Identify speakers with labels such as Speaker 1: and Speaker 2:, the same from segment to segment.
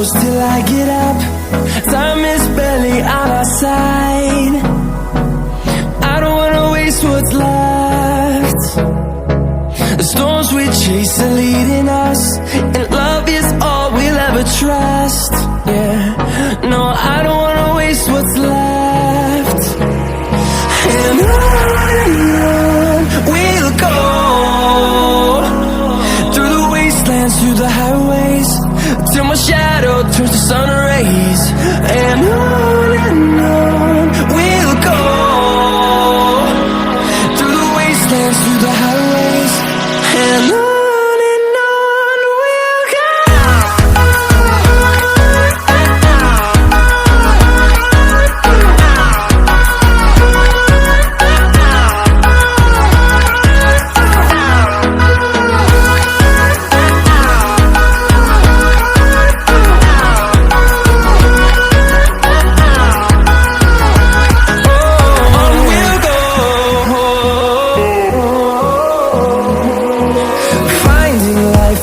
Speaker 1: close till I get up. Time is barely on our side. I don't wanna waste what's left. The storms we chase are leading us, and love is all we'll ever trust. Yeah, no, I don't wanna waste what's left. And on we'll go, through the wastelands, through the highways, till my shadow turns to sun rays. And on we'll go, through the wastelands, through the highways, and on we'll go.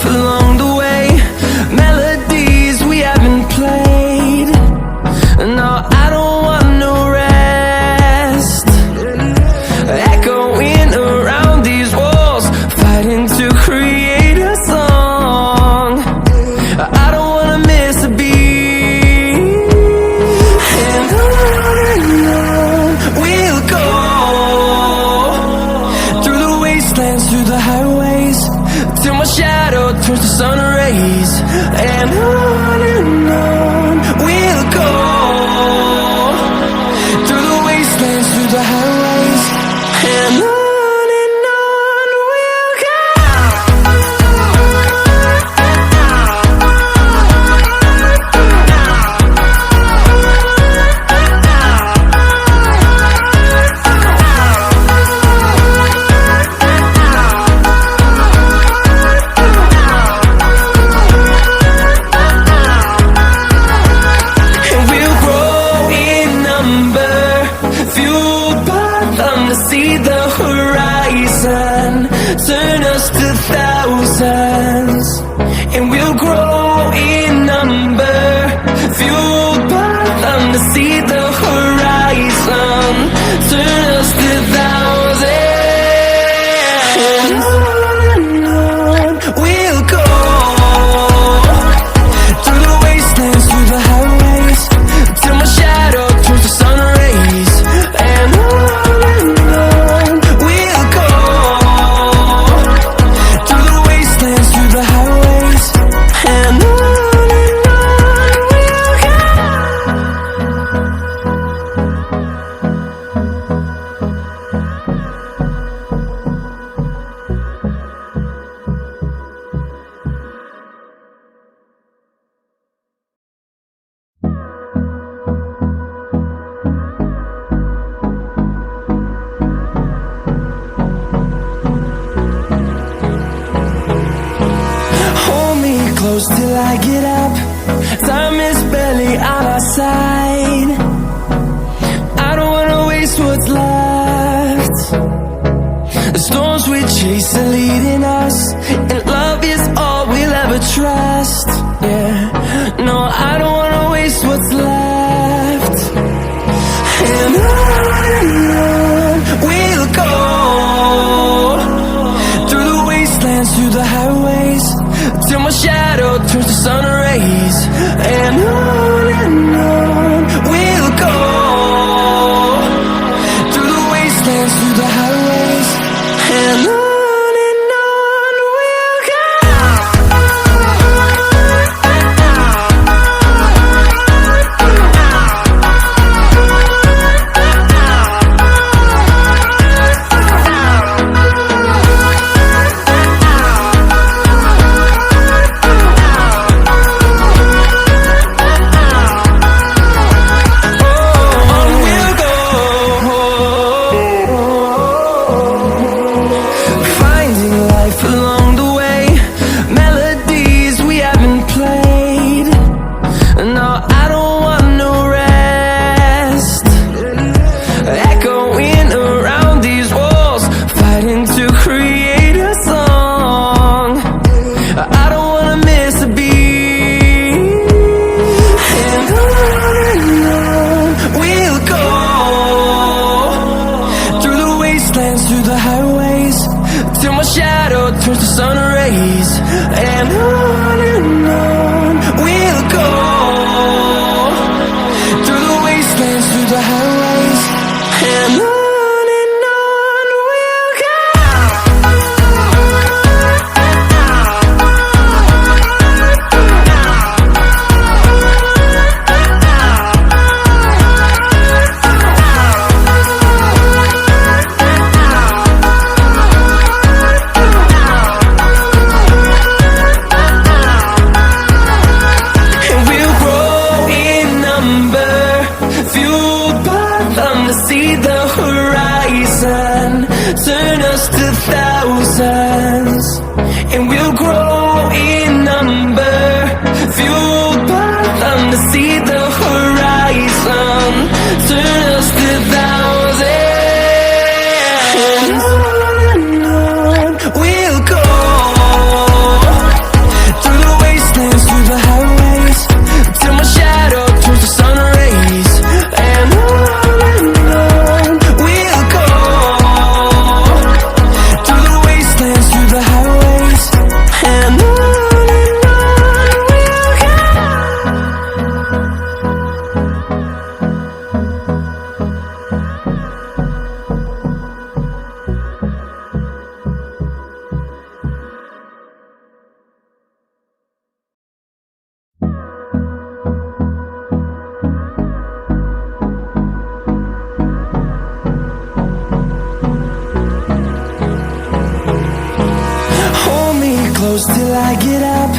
Speaker 1: Along the way, melodies we haven't played. No, I don't want no rest. Echoing around these walls, fighting to create a song. I don't wanna miss a beat. And on we'll go, through the wastelands, through the highways, till my shadow turns to sun rays. And on we'll go, through the wastelands, through the highways, and on we'll go. See the horizon, turn us to thousands, and we'll grow in number, fueled by them to see the horizon, turn us to thousands. And on we'll go, through the wastelands, through the highways, till my shadow turns to sun rays. And close till I get up. Time is barely on our side. I don't wanna waste what's left. The storms we chase are leading us, and love is all we'll ever trust. Yeah, no, I don't wanna waste what's left. And on we'll go, through the wastelands, through the highways, till my shadow turns to sun rays. And on see the horizon, turn us to thousands, and we'll grow in number, fueled by them. To see the horizon, turn us to thousands, and on we'll go, through the wastelands, through the highways, till my shadow turns to sun rays. And on we'll go, through the wastelands, through the highways, and on we'll go. Hold me close till I get up.